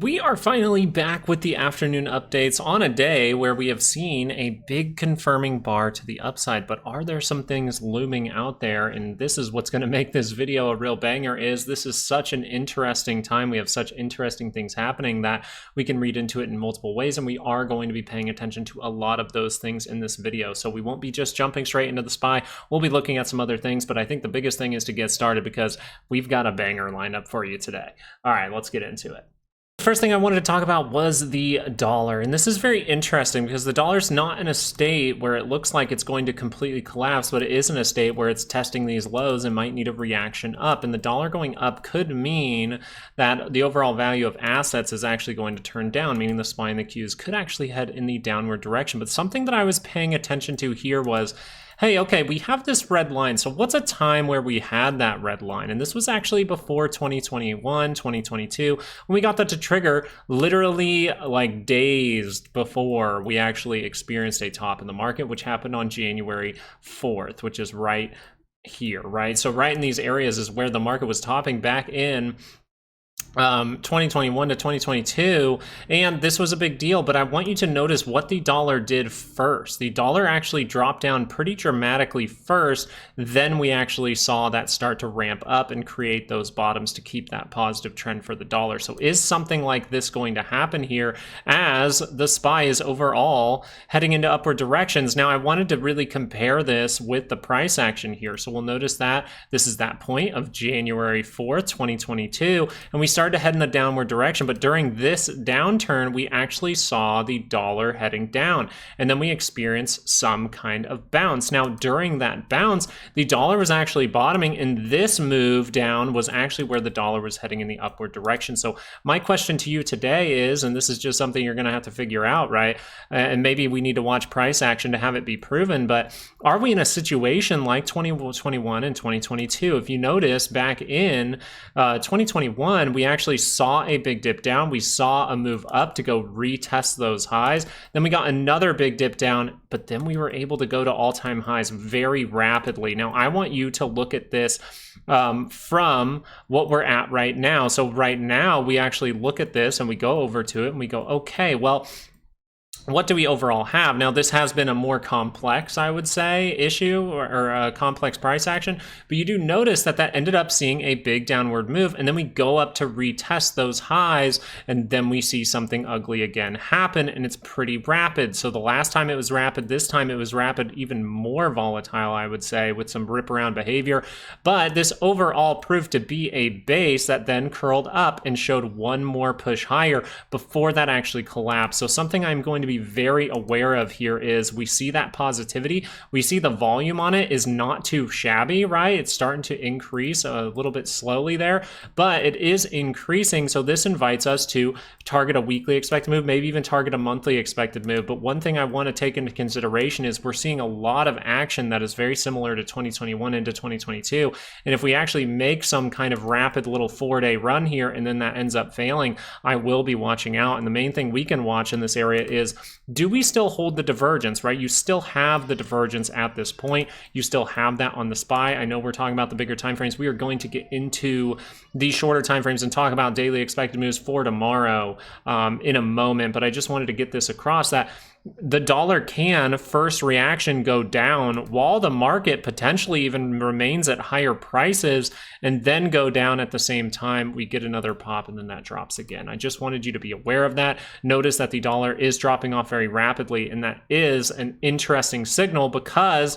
We are finally back with the afternoon updates on a day where we have seen a big confirming bar to the upside, but are there some things looming out there? And this is what's going to make this video a real banger. Is this is such an interesting time. We have such interesting things happening that we can read into it in multiple ways, and we are going to be paying attention to a lot of those things in this video. So we won't be just jumping straight into the SPY. We'll be looking at some other things, but I think the biggest thing is to get started because we've got a banger lined up for you today. All right, let's get into it. First thing I wanted to talk about was the dollar, and this is very interesting because the dollar's not in a state where it looks like it's going to completely collapse, but it is in a state where it's testing these lows and might need a reaction up, and the dollar going up could mean that the overall value of assets is actually going to turn down, meaning the SPY and the Qs could actually head in the downward direction. But something that I was paying attention to here was, hey, okay, we have this red line. So what's a time where we had that red line? And this was actually before 2021, 2022, when we got that to trigger literally like days before we actually experienced a top in the market, which happened on January 4th, which is right here, right? So right in these areas is where the market was topping back in 2021 to 2022, and this was a big deal. But I want you to notice what the dollar did first. The dollar actually dropped down pretty dramatically first, then we actually saw that start to ramp up and create those bottoms to keep that positive trend for the dollar. So is something like this going to happen here as the SPY is overall heading into upward directions? Now I wanted to really compare this with the price action here. So we'll notice that this is that point of January 4th, 2022, and we started to head in the downward direction. But during this downturn, we actually saw the dollar heading down, and then we experienced some kind of bounce. Now during that bounce, the dollar was actually bottoming, and this move down was actually where the dollar was heading in the upward direction. So my question to you today is, and this is just something you're going to have to figure out, right? And maybe we need to watch price action to have it be proven, but are we in a situation like 2021 and 2022? If you notice, back in 2021, we actually saw a big dip down. We saw a move up to go retest those highs. Then we got another big dip down, but then we were able to go to all-time highs very rapidly. Now, I want you to look at this from what we're at right now. So right now, we actually look at this and we go over to it and we go, okay, well, what do we overall have? Now, this has been a more complex, I would say, issue or a complex price action, but you do notice that that ended up seeing a big downward move, and then we go up to retest those highs, and then we see something ugly again happen, and it's pretty rapid. So the last time it was rapid, this time it was rapid, even more volatile, I would say, with some rip around behavior. But this overall proved to be a base that then curled up and showed one more push higher before that actually collapsed. So something I'm going to be very aware of here is we see that positivity. We see the volume on it is not too shabby, right? It's starting to increase a little bit slowly there, but it is increasing. So this invites us to target a weekly expected move, maybe even target a monthly expected move. But one thing I want to take into consideration is we're seeing a lot of action that is very similar to 2021 into 2022. And if we actually make some kind of rapid little 4-day run here and then that ends up failing, I will be watching out. And the main thing we can watch in this area is, do we still hold the divergence, right? You still have the divergence at this point. You still have that on the SPY. I know we're talking about the bigger time frames. We are going to get into the shorter time frames and talk about daily expected moves for tomorrow in a moment, but I just wanted to get this across that the dollar can first reaction go down while the market potentially even remains at higher prices and then go down at the same time. We get another pop and then that drops again. I just wanted you to be aware of that. Notice that the dollar is dropping off very rapidly, and that is an interesting signal because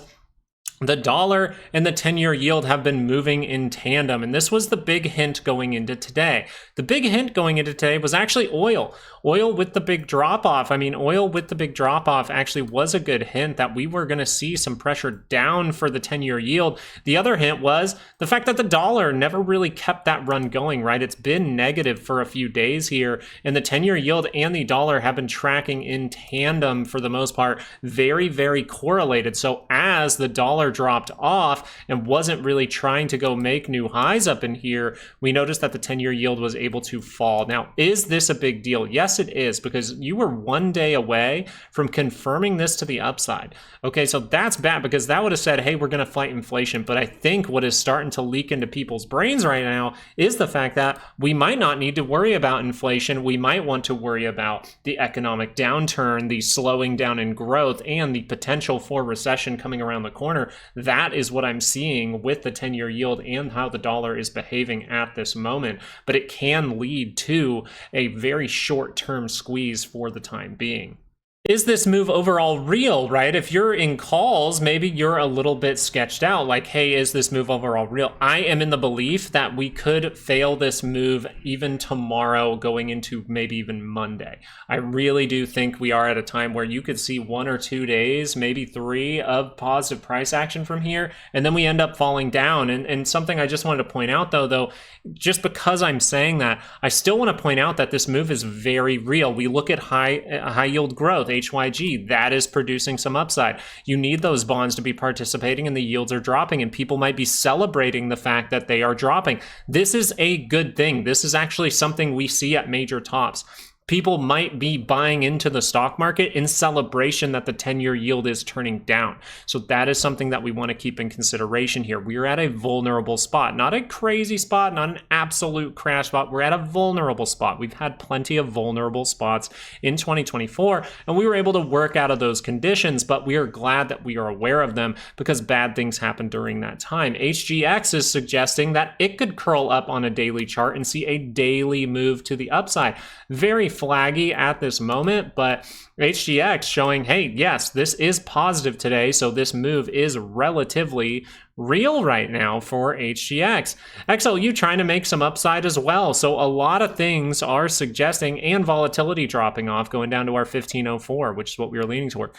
the dollar and the 10-year yield have been moving in tandem, and this was the big hint going into today. The big hint going into today was actually oil. Oil with the big drop-off. I mean, oil with the big drop-off actually was a good hint that we were going to see some pressure down for the 10-year yield. The other hint was the fact that the dollar never really kept that run going, right? It's been negative for a few days here, and the 10-year yield and the dollar have been tracking in tandem for the most part, very, very correlated. So as the dollar dollar dropped off and wasn't really trying to go make new highs up in here, we noticed that the 10-year yield was able to fall. Now, is this a big deal? Yes, it is, because you were 1 day away from confirming this to the upside. Okay, so that's bad, because that would have said, hey, we're going to fight inflation. But I think what is starting to leak into people's brains right now is the fact that we might not need to worry about inflation. We might want to worry about the economic downturn, the slowing down in growth, and the potential for recession coming around the corner. That is what I'm seeing with the 10-year yield and how the dollar is behaving at this moment. But it can lead to a very short-term squeeze for the time being. Is this move overall real, right? If you're in calls, maybe you're a little bit sketched out, like, hey, is this move overall real? I am in the belief that we could fail this move even tomorrow going into maybe even Monday. I really do think we are at a time where you could see 1 or 2 days, maybe 3 of positive price action from here, and then we end up falling down. And something I just wanted to point out though, just because I'm saying that, I still want to point out that this move is very real. We look at high yield growth, HYG, that is producing some upside. You need those bonds to be participating, and the yields are dropping, and people might be celebrating the fact that they are dropping. This is a good thing. This is actually something we see at major tops. People might be buying into the stock market in celebration that the 10-year yield is turning down. So that is something that we want to keep in consideration here. We are at a vulnerable spot, not a crazy spot, not an absolute crash spot. We're at a vulnerable spot. We've had plenty of vulnerable spots in 2024, and we were able to work out of those conditions, but we are glad that we are aware of them because bad things happen during that time. HGX is suggesting that it could curl up on a daily chart and see a daily move to the upside. Very flaggy at this moment, but HGX showing, hey, yes, this is positive today, so this move is relatively real right now for HGX. XLU trying to make some upside as well, so a lot of things are suggesting, and volatility dropping off, going down to our 1504, which is what we were leaning toward.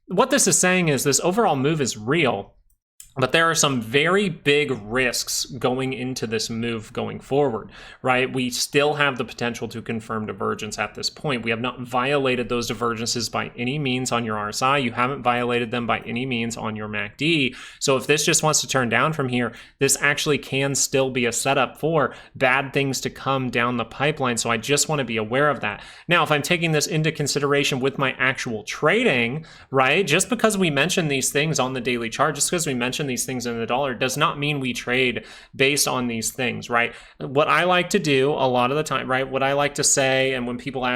What this is saying is this overall move is real, but there are some very big risks going into this move going forward, right? We still have the potential to confirm divergence at this point. We have not violated those divergences by any means on your RSI. You haven't violated them by any means on your MACD. So if this just wants to turn down from here, this actually can still be a setup for bad things to come down the pipeline. So I just want to be aware of that. Now, if I'm taking this into consideration with my actual trading, right? Just because we mention these things on the daily chart, just because we mention these things in the dollar does not mean we trade based on these things, right? What I like to do a lot of the time, right? What I like to say, and when people are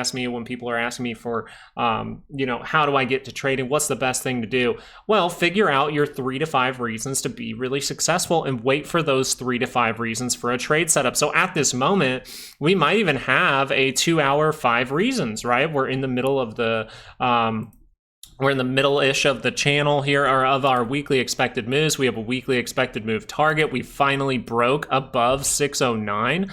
asking me for, how do I get to trading? What's the best thing to do? Well, figure out your 3 to 5 reasons to be really successful and wait for those 3 to 5 reasons for a trade setup. So at this moment, we might even have a 2-hour 5 reasons, right? We're in the middle of the, we're in the middle-ish of the channel here, or of our weekly expected moves. We have a weekly expected move target. We finally broke above 609.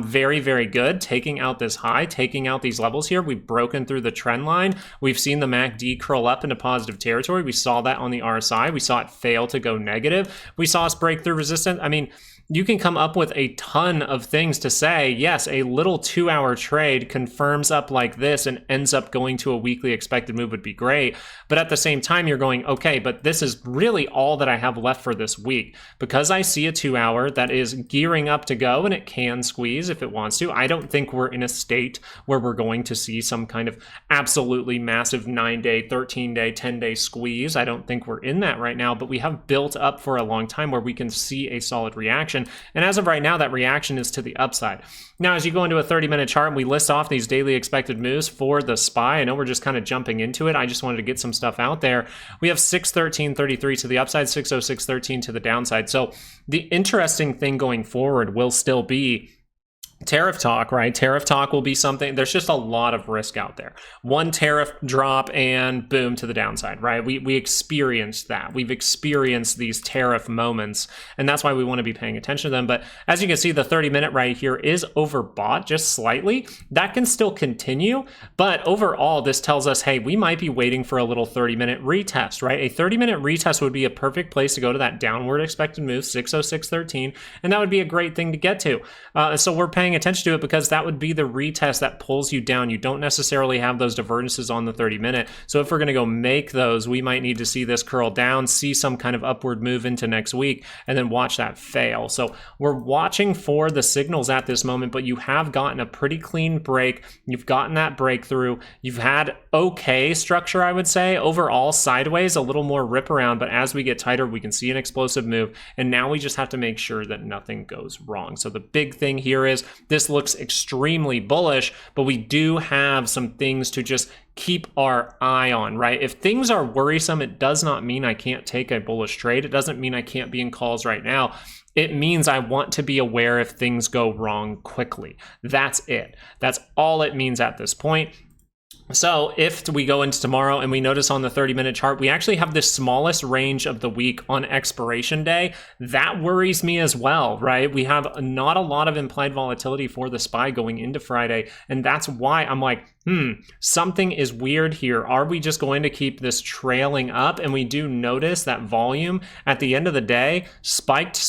Very, very good. Taking out this high, taking out these levels here. We've broken through the trend line. We've seen the MACD curl up into positive territory. We saw that on the RSI. We saw it fail to go negative. We saw us break through resistance. I mean, you can come up with a ton of things to say, yes, a little 2-hour trade confirms up like this and ends up going to a weekly expected move would be great. But at the same time, you're going, okay, but this is really all that I have left for this week. Because I see a 2-hour that is gearing up to go, and it can squeeze if it wants to. I don't think we're in a state where we're going to see some kind of absolutely massive 9-day, 13-day, 10-day squeeze. I don't think we're in that right now, but we have built up for a long time where we can see a solid reaction. And as of right now, that reaction is to the upside. Now, as you go into a 30-minute chart and we list off these daily expected moves for the SPY, I know we're just kind of jumping into it. I just wanted to get some stuff out there. We have 613.33 to the upside, 606.13 to the downside. So the interesting thing going forward will still be tariff talk, right? Tariff talk will be something, there's just a lot of risk out there. One tariff drop and boom to the downside, right? We experienced that. We've experienced these tariff moments, and that's why we want to be paying attention to them. But as you can see, the 30-minute right here is overbought just slightly. That can still continue, but overall, this tells us, hey, we might be waiting for a little 30-minute retest, right? A 30-minute retest would be a perfect place to go to that downward expected move, 606.13, and that would be a great thing to get to. So we're paying paying attention to it because that would be the retest that pulls you down. You don't necessarily have those divergences on the 30-minute. So if we're going to go make those, we might need to see this curl down, see some kind of upward move into next week, and then watch that fail. So we're watching for the signals at this moment, but you have gotten a pretty clean break. You've gotten that breakthrough. You've had okay structure, I would say. Overall sideways, a little more rip around, but as we get tighter, we can see an explosive move. And now we just have to make sure that nothing goes wrong. So the big thing here is this looks extremely bullish, but we do have some things to just keep our eye on, right? If things are worrisome, it does not mean I can't take a bullish trade. It doesn't mean I can't be in calls right now. It means I want to be aware if things go wrong quickly. That's it. That's all it means at this point. So if we go into tomorrow and we notice on the 30-minute chart, we actually have the smallest range of the week on expiration day. That worries me as well, right? We have not a lot of implied volatility for the SPY going into Friday. And that's why I'm like, something is weird here. Are we just going to keep this trailing up? And we do notice that volume at the end of the day spiked,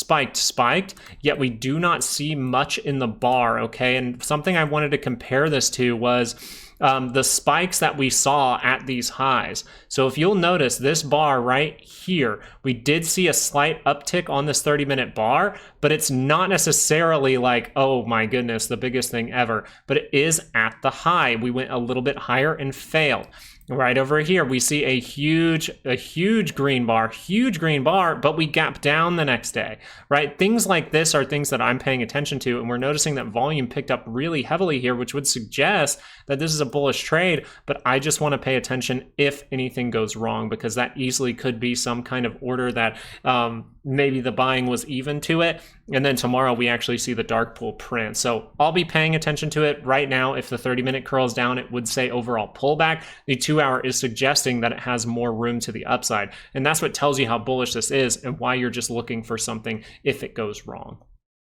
yet we do not see much in the bar, okay? And something I wanted to compare this to was the spikes that we saw at these highs. So if you'll notice this bar right here, we did see a slight uptick on this 30-minute bar, but it's not necessarily like, oh my goodness, the biggest thing ever, but it is at the high. We went a little bit higher and failed. Right over here, we see a huge green bar, but we gap down the next day, right? Things like this are things that I'm paying attention to, and we're noticing that volume picked up really heavily here, which would suggest that this is a bullish trade, but I just want to pay attention if anything goes wrong, because that easily could be some kind of order that maybe the buying was even to it, and then tomorrow we actually see the dark pool print. So I'll be paying attention to it. Right now, if the 30-minute curls down, it would say overall pullback. The 2-hour is suggesting that it has more room to the upside. And that's what tells you how bullish this is and why you're just looking for something if it goes wrong.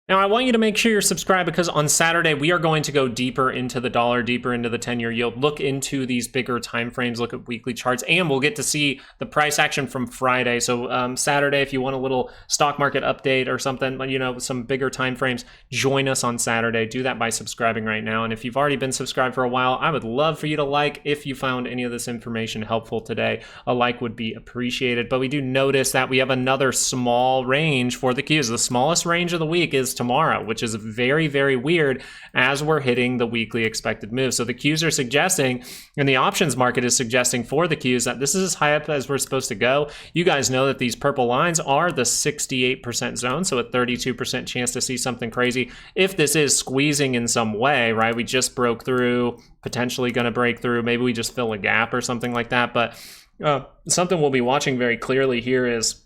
Now, I want you to make sure you're subscribed, because on Saturday, we are going to go deeper into the dollar, deeper into the 10-year yield, look into these bigger time frames, look at weekly charts, and we'll get to see the price action from Friday. So Saturday, if you want a little stock market update or something, you know, some bigger time frames, join us on Saturday. Do that by subscribing right now. And if you've already been subscribed for a while, I would love for you to like if you found any of this information helpful today. A like would be appreciated. But we do notice that we have another small range for the Qs. The smallest range of the week is tomorrow, which is very, very weird as we're hitting the weekly expected move. So the Qs are suggesting, and the options market is suggesting for the Qs, that this is as high up as we're supposed to go. You guys know that these purple lines are the 68% zone, so a 32% chance to see something crazy. If this is squeezing in some way, right, we just broke through, potentially going to break through, maybe we just fill a gap or something like that. But something we'll be watching very clearly here is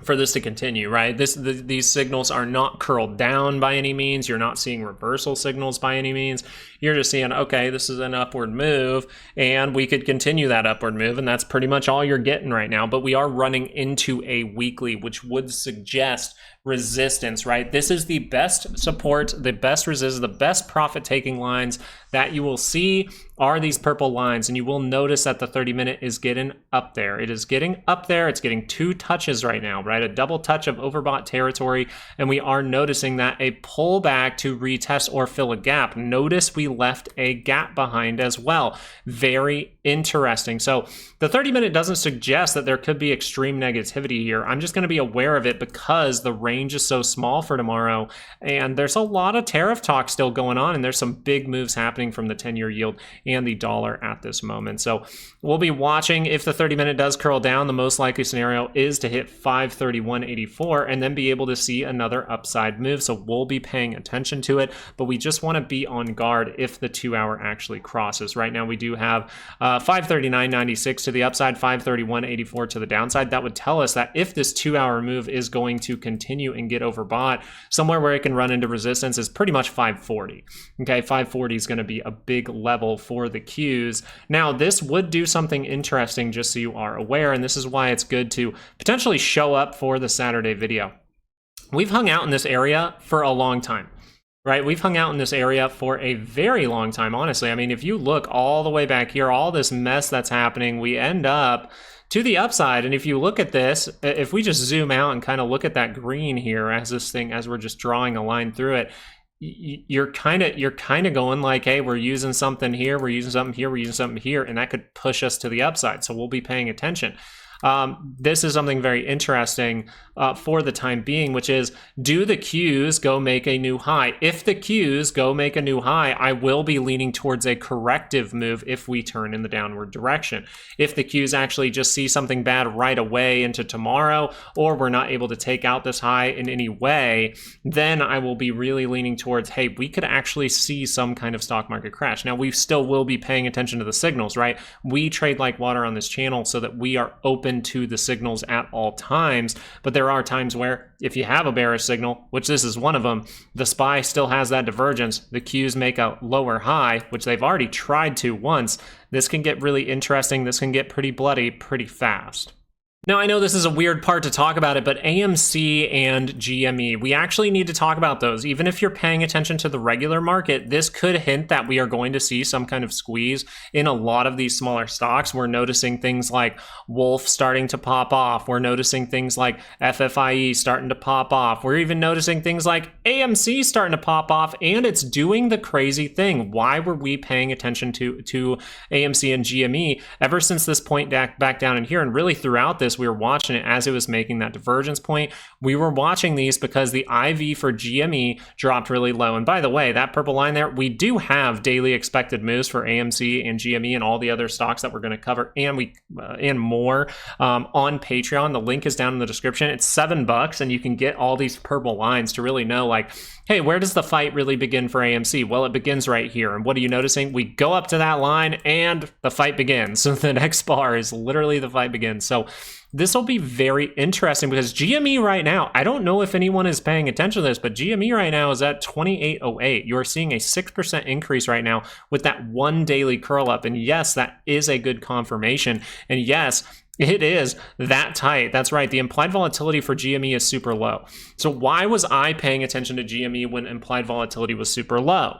for this to continue, right? These signals are not curled down by any means. You're not seeing reversal signals by any means. You're just seeing, okay, this is an upward move, and we could continue that upward move, and that's pretty much all you're getting right now. But we are running into a weekly, which would suggest resistance, right? This is the best support, the best resistance, the best profit-taking lines that you will see are these purple lines, and you will notice that the 30-minute is getting up there. It is getting up there. It's getting 2 touches right now, right? A double touch of overbought territory, and we are noticing that a pullback to retest or fill a gap. Notice we left a gap behind as well. Very interesting. So the 30-minute doesn't suggest that there could be extreme negativity here. I'm just going to be aware of it because the range is so small for tomorrow, and there's a lot of tariff talk still going on, and there's some big moves happening from the 10-year yield and the dollar at this moment. So we'll be watching. If the 30-minute does curl down, the most likely scenario is to hit 531.84 and then be able to see another upside move. So we'll be paying attention to it, but we just want to be on guard if the 2-hour actually crosses. Right now we do have 539.96 to the upside, 531.84 to the downside. That would tell us that if this 2-hour move is going to continue and get overbought, somewhere where it can run into resistance is pretty much 540. Okay, 540 is going to be a big level for the Qs. Now, this would do something interesting, just so you are aware, and this is why it's good to potentially show up for the Saturday video. We've hung out in this area for a long time, right? We've hung out in this area for a very long time, honestly. I mean, if you look all the way back here, all this mess that's happening, we end up to the upside. And if you look at this, if we just zoom out and kind of look at that green here as this thing, as we're just drawing a line through it, you're kind of going like, hey, we're using something here, we're using something here, we're using something here, and that could push us to the upside. So we'll be paying attention. This is something very interesting for the time being, which is, do the Qs go make a new high? If the Qs go make a new high, I will be leaning towards a corrective move if we turn in the downward direction. If the Qs actually just see something bad right away into tomorrow, or we're not able to take out this high in any way, then I will be really leaning towards, hey, we could actually see some kind of stock market crash. Now, we still will be paying attention to the signals, right? We trade like water on this channel so that we are open to the signals at all times, but there are times where if you have a bearish signal, which this is one of them, the SPY still has that divergence, the Qs make a lower high, which they've already tried to once. This can get really interesting. This can get pretty bloody pretty fast. Now, I know this is a weird part to talk about it, but AMC and GME, we actually need to talk about those. Even if you're paying attention to the regular market, this could hint that we are going to see some kind of squeeze in a lot of these smaller stocks. We're noticing things like Wolf starting to pop off. We're noticing things like FFIE starting to pop off. We're even noticing things like AMC starting to pop off, and it's doing the crazy thing. Why were we paying attention to AMC and GME ever since this point back down in here, and really throughout this? We were watching it as it was making that divergence point. We were watching these because the IV for GME dropped really low. And by the way, that purple line there, we do have daily expected moves for AMC and GME and all the other stocks that we're going to cover, and more on Patreon. The link is down in the description. It's $7, and you can get all these purple lines to really know, like, hey, where does the fight really begin for AMC? Well, it begins right here. And what are you noticing? We go up to that line and the fight begins. So the next bar is literally the fight begins. So this will be very interesting because GME right now, I don't know if anyone is paying attention to this, but GME right now is at 2808. You are seeing a 6% increase right now with that one daily curl up. And yes, that is a good confirmation. And yes, it is that tight. That's right. The implied volatility for GME is super low. So why was I paying attention to GME when implied volatility was super low?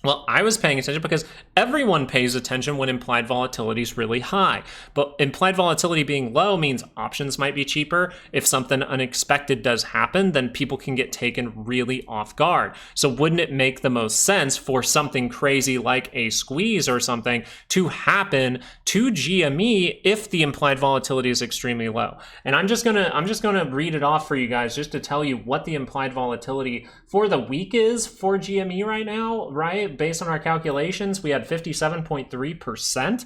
Well, I was paying attention because everyone pays attention when implied volatility is really high. But implied volatility being low means options might be cheaper. If something unexpected does happen, then people can get taken really off guard. So wouldn't it make the most sense for something crazy like a squeeze or something to happen to GME if the implied volatility is extremely low? And I'm just gonna read it off for you guys just to tell you what the implied volatility for the week is for GME right now, right? Based on our calculations, we had 57.3%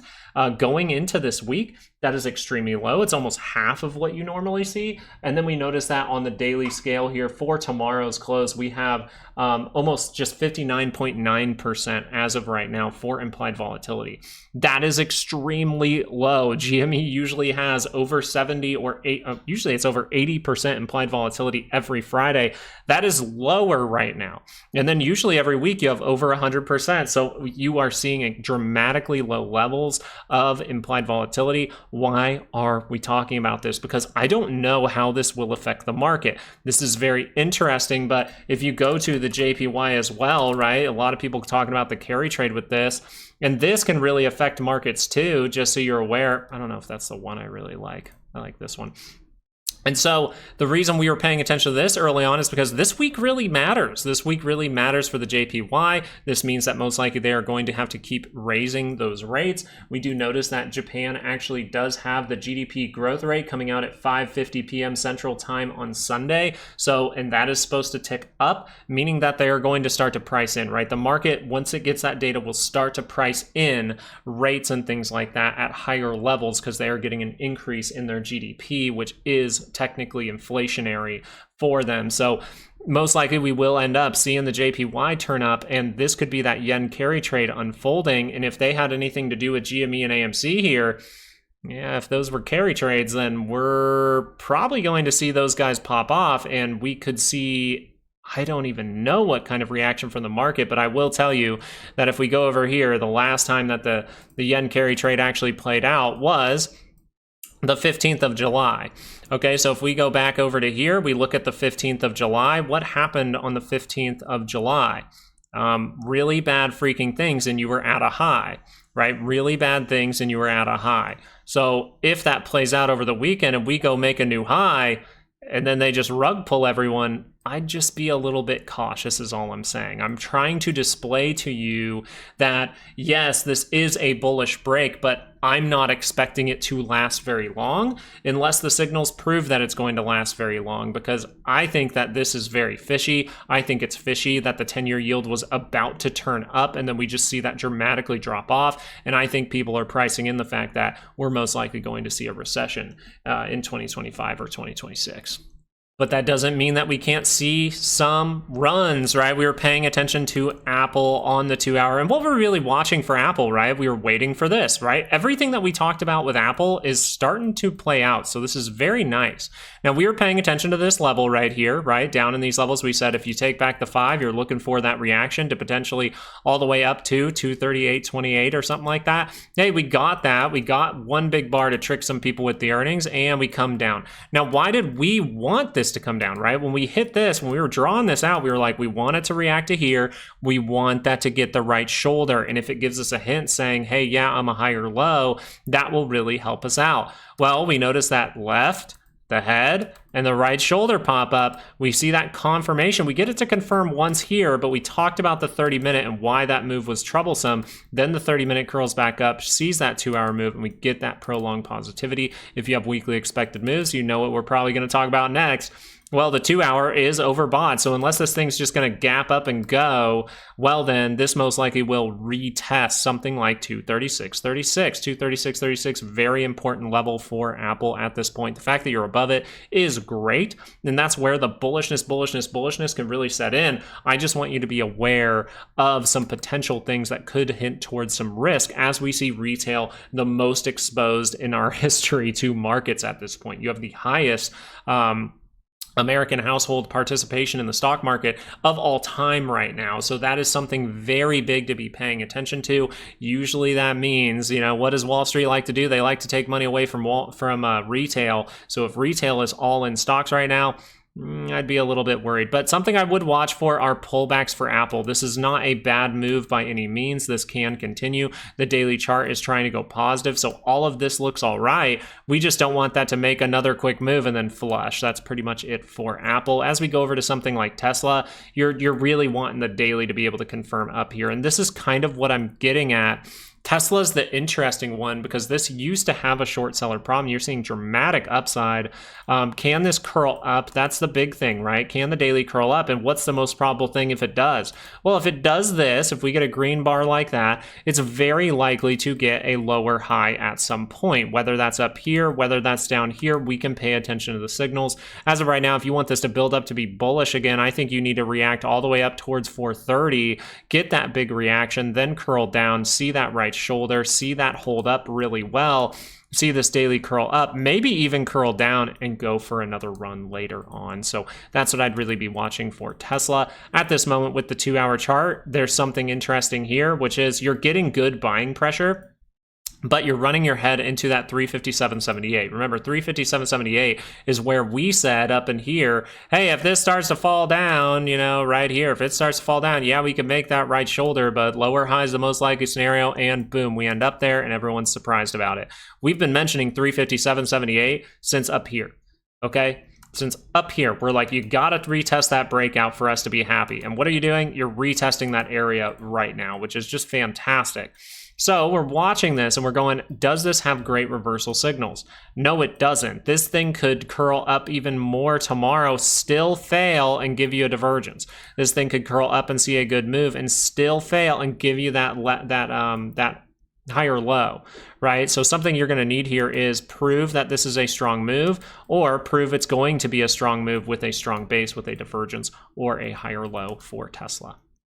going into this week. That is extremely low. It's almost half of what you normally see. And then we notice that on the daily scale here for tomorrow's close, we have almost just 59.9% as of right now for implied volatility. That is extremely low. GME usually has over 70 or 8, usually it's over 80% implied volatility every Friday. That is lower right now. And then usually every week you have over 100%. So you are seeing dramatically low levels of implied volatility. Why are we talking about this? Because I don't know how this will affect the market. This is very interesting, but if you go to the JPY as well, right? A lot of people talking about the carry trade with this, and this can really affect markets too, just so you're aware. I don't know if that's the one I really like. I like this one. And so the reason we were paying attention to this early on is because this week really matters. This week really matters for the JPY. This means that most likely they are going to have to keep raising those rates. We do notice that Japan actually does have the GDP growth rate coming out at 5:50 p.m. Central Time on Sunday. So, and that is supposed to tick up, meaning that they are going to start to price in, right? The market, once it gets that data, will start to price in rates and things like that at higher levels because they are getting an increase in their GDP, which is technically inflationary for them. So most likely we will end up seeing the JPY turn up, and this could be that yen carry trade unfolding. And if they had anything to do with GME and AMC here, yeah, if those were carry trades, then we're probably going to see those guys pop off, and we could see, I don't even know what kind of reaction from the market, but I will tell you that if we go over here, the last time that the yen carry trade actually played out was the 15th of July. Okay, so if we go back over to here, we look at the 15th of July. What happened on the 15th of July? Really bad freaking things, and you were at a high, right? Really bad things, and you were at a high. So if that plays out over the weekend and we go make a new high, and then they just rug pull everyone, I'd just be a little bit cautious is all I'm saying. I'm trying to display to you that, yes, this is a bullish break, but I'm not expecting it to last very long unless the signals prove that it's going to last very long, because I think that this is very fishy. I think it's fishy that the 10-year yield was about to turn up and then we just see that dramatically drop off. And I think people are pricing in the fact that we're most likely going to see a recession in 2025 or 2026. But that doesn't mean that we can't see some runs, right? We were paying attention to Apple on the 2-hour. And what we're really watching for Apple, right? We were waiting for this, right? Everything that we talked about with Apple is starting to play out. So this is very nice. Now, we were paying attention to this level right here, right? Down in these levels, we said if you take back the 5, you're looking for that reaction to potentially all the way up to 238.28 or something like that. Hey, we got that. We got one big bar to trick some people with the earnings, and we come down. Now, why did we want this to come down, right? When we hit this, when we were drawing this out, we were like, we want it to react to here. We want that to get the right shoulder. And if it gives us a hint saying, hey, yeah, I'm a higher low, that will really help us out. Well, we notice that left, the head, and the right shoulder pop up. We see that confirmation. We get it to confirm once here, but we talked about the 30-minute and why that move was troublesome. Then the 30-minute curls back up, sees that 2-hour move, and we get that prolonged positivity. If you have weekly expected moves, you know what we're probably going to talk about next. Well, the 2-hour is overbought, so unless this thing's just going to gap up and go, well then, this most likely will retest something like 236.36, 236.36, very important level for Apple at this point. The fact that you're above it is great, and that's where the bullishness can really set in. I just want you to be aware of some potential things that could hint towards some risk as we see retail the most exposed in our history to markets at this point. You have the highest American household participation in the stock market of all time right now. So that is something very big to be paying attention to. Usually that means, you know, what does Wall Street like to do? They like to take money away from retail. So if retail is all in stocks right now, I'd be a little bit worried. But something I would watch for are pullbacks for Apple. This is not a bad move by any means. This can continue. The daily chart is trying to go positive, so all of this looks all right. We just don't want that to make another quick move and then flush. That's pretty much it for Apple. As we go over to something like Tesla, you're really wanting the daily to be able to confirm up here. And this is kind of what I'm getting at. Tesla's the interesting one because this used to have a short seller problem. You're seeing dramatic upside. Can this curl up? That's the big thing, right? Can the daily curl up? And what's the most probable thing if it does? Well, if it does this, if we get a green bar like that, it's very likely to get a lower high at some point. Whether that's up here, whether that's down here, we can pay attention to the signals. As of right now, if you want this to build up to be bullish again, I think you need to react all the way up towards 430, get that big reaction, then curl down, see that right shoulder, see that hold up really well, see this daily curl up, maybe even curl down and go for another run later on. So that's what I'd really be watching for Tesla. At this moment with the 2-hour chart, there's something interesting here, which is you're getting good buying pressure, but you're running your head into that 357.78. Remember, 357.78 is where we said up in here, hey, if this starts to fall down, you know, right here, if it starts to fall down, yeah, we can make that right shoulder, but lower high is the most likely scenario, and boom, we end up there, and everyone's surprised about it. We've been mentioning 357.78 since up here, okay? Since up here, we're like, you gotta retest that breakout for us to be happy. And what are you doing? You're retesting that area right now, which is just fantastic. So we're watching this and we're going, does this have great reversal signals? No, it doesn't. This thing could curl up even more tomorrow, still fail and give you a divergence. This thing could curl up and see a good move and still fail and give you that higher low, right? So something you're going to need here is prove that this is a strong move, or prove it's going to be a strong move with a strong base with a divergence or a higher low for Tesla.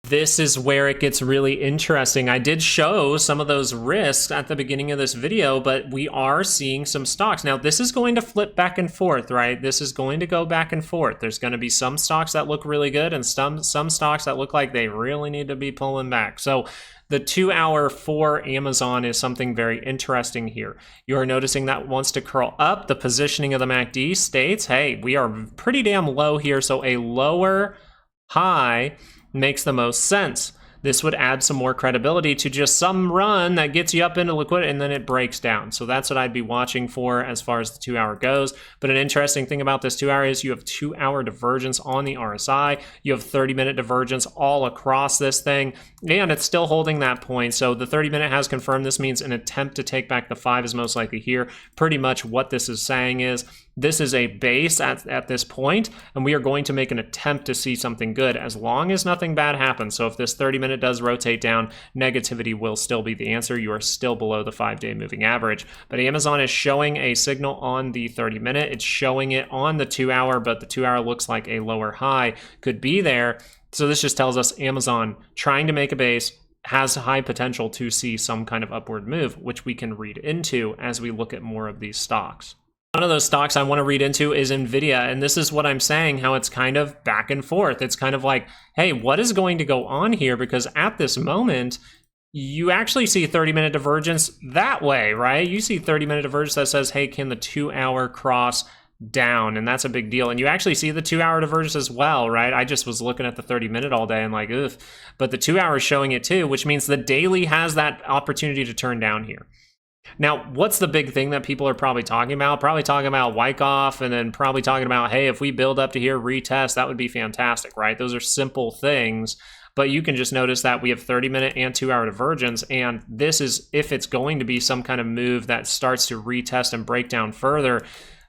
This is where it gets really interesting. I did show some of those risks at the beginning of this video, but we are seeing some stocks. Now, this is going to flip back and forth, right? This is going to go back and forth. There's going to be some stocks that look really good and some stocks that look like they really need to be pulling back. So the 2-hour for Amazon is something very interesting here. You are noticing that wants to curl up. The positioning of the MACD states, hey, we are pretty damn low here, so a lower high makes the most sense. this would add some more credibility to just some run that gets you up into liquidity and then it breaks down. So that's what I'd be watching for as far as the 2 hour goes. But an interesting thing about this 2 hour is you have 2 hour divergence on the RSI. You have 30-minute divergence all across this thing, and it's still holding that point. So the 30-minute has confirmed. This means an attempt to take back the 5 is most likely here. Pretty much what this is saying is this is a base at this point, and we are going to make an attempt to see something good as long as nothing bad happens. So if this 30-minute does rotate down, negativity will still be the answer. You are still below the 5-day moving average. But Amazon is showing a signal on the 30-minute. It's showing it on the 2 hour, but the 2 hour looks like a lower high could be there. So this just tells us Amazon trying to make a base, has high potential to see some kind of upward move, which we can read into as we look at more of these stocks. One of those stocks I want to read into is NVIDIA, and this is what I'm saying, how it's kind of back and forth. It's kind of like, hey, what is going to go on here? Because at this moment, you actually see 30-minute divergence that way, right? You see 30-minute divergence that says, hey, can the 2 hour cross down? And that's a big deal. And you actually see the 2 hour divergence as well, right? I just was looking at the 30-minute all day and like, ugh. But the 2 hour is showing it too, which means the daily has that opportunity to turn down here. Now, what's the big thing that people are probably talking about? Probably talking about Wyckoff, and then probably talking about, hey, if we build up to here, retest, that would be fantastic, right? Those are simple things, but you can just notice that we have 30-minute and 2 hour divergence, and this is if it's going to be some kind of move that starts to retest and break down further.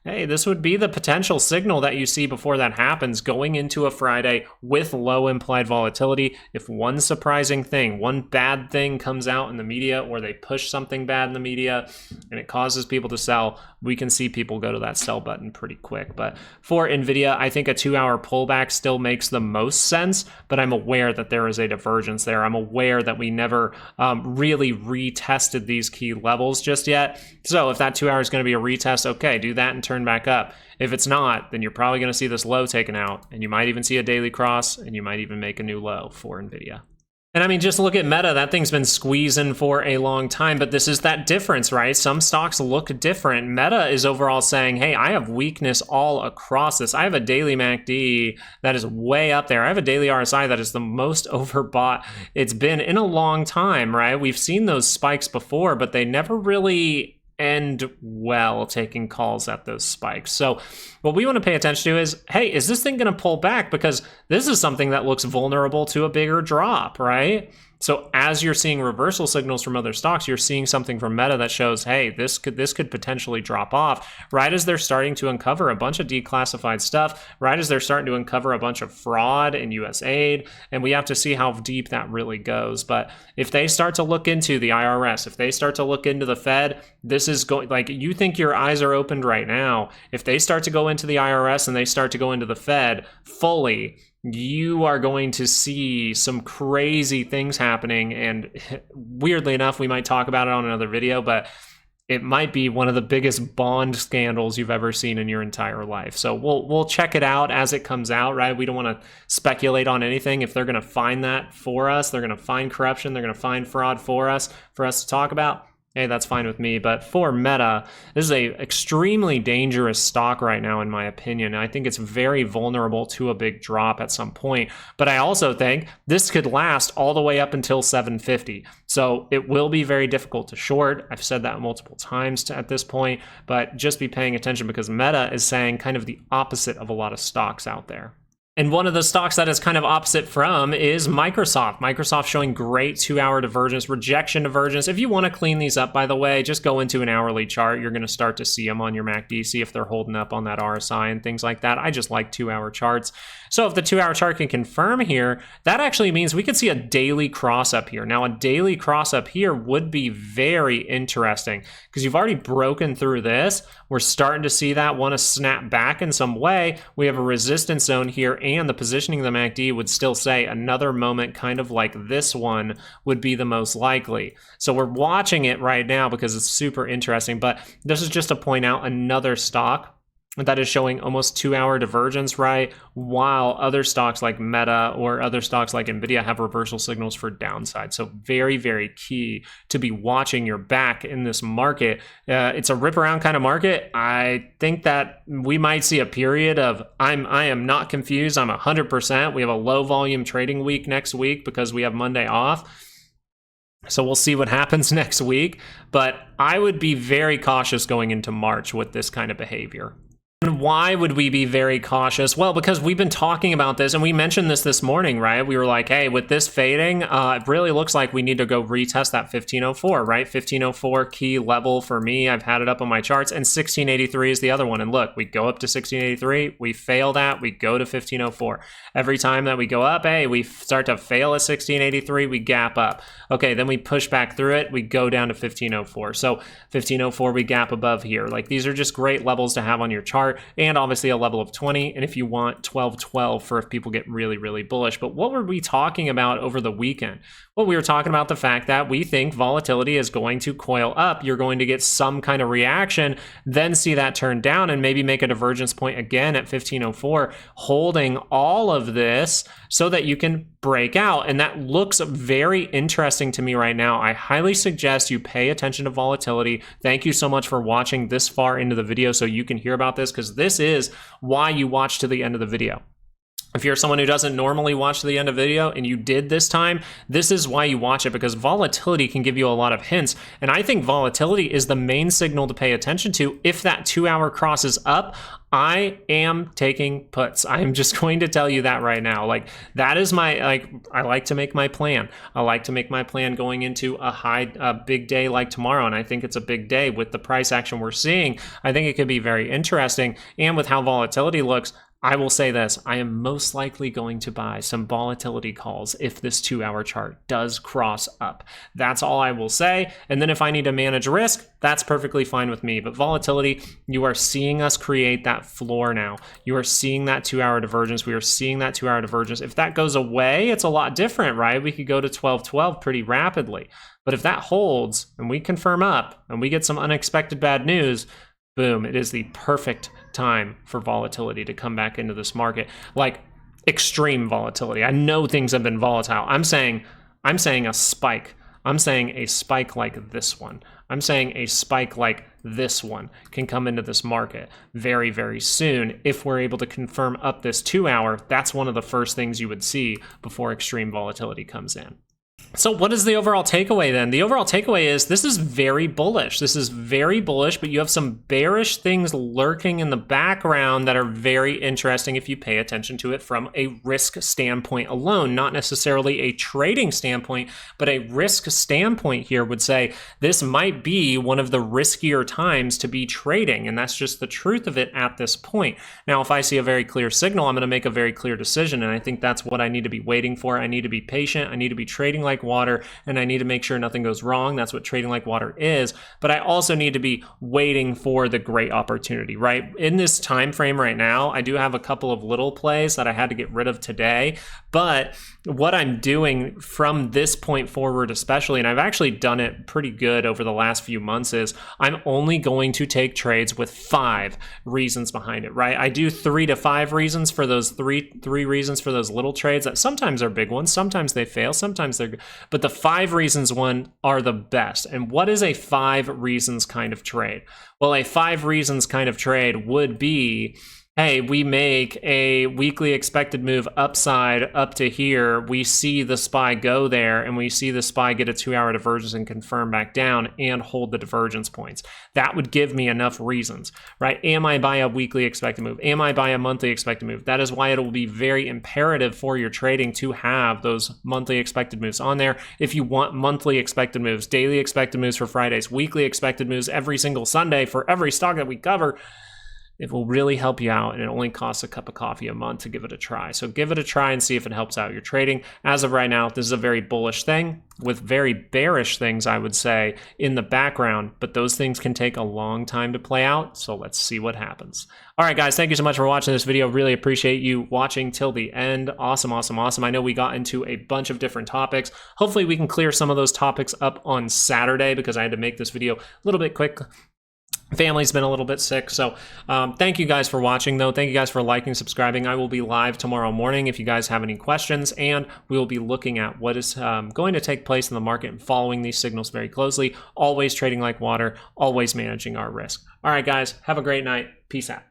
Hey, this would be the potential signal that you see before that happens going into a Friday with low implied volatility. If one surprising thing, one bad thing comes out in the media, or they push something bad in the media and it causes people to sell, we can see people go to that sell button pretty quick. But for NVIDIA, I think a 2 hour pullback still makes the most sense, but I'm aware that there is a divergence there. I'm aware that we never really retested these key levels just yet. So if that 2 hour is going to be a retest, okay, do that and turn back up. If it's not, then you're probably going to see this low taken out, and you might even see a daily cross, and you might even make a new low for NVIDIA. And I mean, just look at Meta. That thing's been squeezing for a long time, but this is that difference, right? Some stocks look different. Meta is overall saying, hey, I have weakness all across this. I have a daily MACD that is way up there. I have a daily RSI that is the most overbought it's been in a long time, right? We've seen those spikes before, but they never really end well taking calls at those spikes. So what we want to pay attention to is, hey, is this thing going to pull back? Because this is something that looks vulnerable to a bigger drop, right? So as you're seeing reversal signals from other stocks, you're seeing something from Meta that shows, hey, this could potentially drop off right as they're starting to uncover a bunch of declassified stuff, right as they're starting to uncover a bunch of fraud in US aid, and we have to see how deep that really goes. But if they start to look into the IRS, if they start to look into the Fed, this is going, like, you think your eyes are opened right now. If they start to go into the IRS and they start to go into the Fed fully, you are going to see some crazy things happening. And weirdly enough, we might talk about it on another video, but it might be one of the biggest bond scandals you've ever seen in your entire life. So we'll check it out as it comes out, right? We don't want to speculate on anything. If they're going to find that for us, they're going to find corruption, they're going to find fraud for us to talk about, hey, that's fine with me. But for Meta, this is a extremely dangerous stock right now, in my opinion. I think it's very vulnerable to a big drop at some point. But I also think this could last all the way up until 750. So it will be very difficult to short. I've said that multiple times at this point, but just be paying attention because Meta is saying kind of the opposite of a lot of stocks out there. And one of the stocks that is kind of opposite from is Microsoft. Microsoft showing great 2 hour divergence, rejection divergence. If you want to clean these up, by the way, just go into an hourly chart. You're going to start to see them on your MACD, see if they're holding up on that RSI and things like that. I just like 2 hour charts. So if the 2 hour chart can confirm here, that actually means we could see a daily cross up here. Now, a daily cross up here would be very interesting because you've already broken through this. We're starting to see that want to snap back in some way. We have a resistance zone here, and the positioning of the MACD would still say another moment kind of like this one would be the most likely. So we're watching it right now because it's super interesting, but this is just to point out another stock that is showing almost 2-hour divergence, right? While other stocks like Meta or other stocks like NVIDIA have reversal signals for downside. So very, very key to be watching your back in this market. It's a rip around kind of market. I think that we might see a period of, I am not confused. I'm 100%. We have a low volume trading week next week because we have Monday off. So we'll see what happens next week. But I would be very cautious going into March with this kind of behavior. And why would we be very cautious? Well, because we've been talking about this, and we mentioned this morning, right? We were like, hey, with this fading, it really looks like we need to go retest that 1504, right? 1504 key level for me. I've had it up on my charts, and 1683 is the other one. And look, we go up to 1683, we fail that, we go to 1504. Every time that we go up, hey, we start to fail at 1683, we gap up. Okay, then we push back through it, we go down to 1504. So 1504, we gap above here. Like, these are just great levels to have on your chart. And obviously a level of 20, and if you want 1212 for if people get really, really bullish. But what were we talking about over the weekend? Well, we were talking about the fact that we think volatility is going to coil up. You're going to get some kind of reaction, then see that turn down and maybe make a divergence point again at 1504, holding all of this so that you can break out. And that looks very interesting to me right now. I highly suggest you pay attention to volatility. Thank you so much for watching this far into the video so you can hear about this, because this is why you watch to the end of the video. If you're someone who doesn't normally watch to the end of video and you did this time, this is why you watch it, because volatility can give you a lot of hints. And I think volatility is the main signal to pay attention to. If that 2-hour crosses up, I am taking puts. I am just going to tell you that right now. Like, that is my, I like to make my plan. I like to make my plan going into a big day like tomorrow. And I think it's a big day with the price action we're seeing. I think it could be very interesting. And with how volatility looks, I will say this, I am most likely going to buy some volatility calls if this 2-hour chart does cross up. That's all I will say. And then if I need to manage risk, that's perfectly fine with me. But volatility, you are seeing us create that floor now. You are seeing that 2-hour divergence. We are seeing that 2-hour divergence. If that goes away, it's a lot different, right? We could go to 1212 pretty rapidly. But if that holds and we confirm up and we get some unexpected bad news, boom, it is the perfect time for volatility to come back into this market. Like, extreme volatility. I know things have been volatile. I'm saying a spike. I'm saying a spike like this one. I'm saying a spike like this one can come into this market very, very soon. If we're able to confirm up this 2-hour, that's one of the first things you would see before extreme volatility comes in. So what is the overall takeaway then? The overall takeaway is this is very bullish. This is very bullish, but you have some bearish things lurking in the background that are very interesting if you pay attention to it from a risk standpoint alone, not necessarily a trading standpoint, but a risk standpoint here would say this might be one of the riskier times to be trading, and that's just the truth of it at this point. Now, if I see a very clear signal, I'm going to make a very clear decision, and I think that's what I need to be waiting for. I need to be patient. I need to be trading like water, and I need to make sure nothing goes wrong. That's what trading like water is. But I also need to be waiting for the great opportunity, right? In this time frame right now, I do have a couple of little plays that I had to get rid of today. But what I'm doing from this point forward especially, and I've actually done it pretty good over the last few months, is I'm only going to take trades with 5 reasons behind it, right? I do 3 to 5 reasons for those three reasons for those little trades that sometimes are big ones, sometimes they fail, sometimes they're good. But the 5 reasons one are the best. And what is a 5 reasons kind of trade? Well, a 5 reasons kind of trade would be, hey, we make a weekly expected move upside up to here. We see the SPY go there, and we see the SPY get a 2-hour divergence and confirm back down and hold the divergence points. That would give me enough reasons, right? Am I by a weekly expected move? Am I by a monthly expected move? That is why it will be very imperative for your trading to have those monthly expected moves on there. If you want monthly expected moves, daily expected moves for Fridays, weekly expected moves every single Sunday for every stock that we cover, it will really help you out, and it only costs a cup of coffee a month to give it a try. So give it a try and see if it helps out your trading. As of right now, this is a very bullish thing with very bearish things, I would say, in the background, but those things can take a long time to play out. So let's see what happens. All right, guys, thank you so much for watching this video. Really appreciate you watching till the end. Awesome, awesome, awesome. I know we got into a bunch of different topics. Hopefully we can clear some of those topics up on Saturday, because I had to make this video a little bit quick Family's been a little bit sick. So thank you guys for watching, though. Thank you guys for liking, subscribing. I will be live tomorrow morning if you guys have any questions, and we will be looking at what is going to take place in the market and following these signals very closely, always trading like water, always managing our risk. All right, guys, have a great night. Peace out.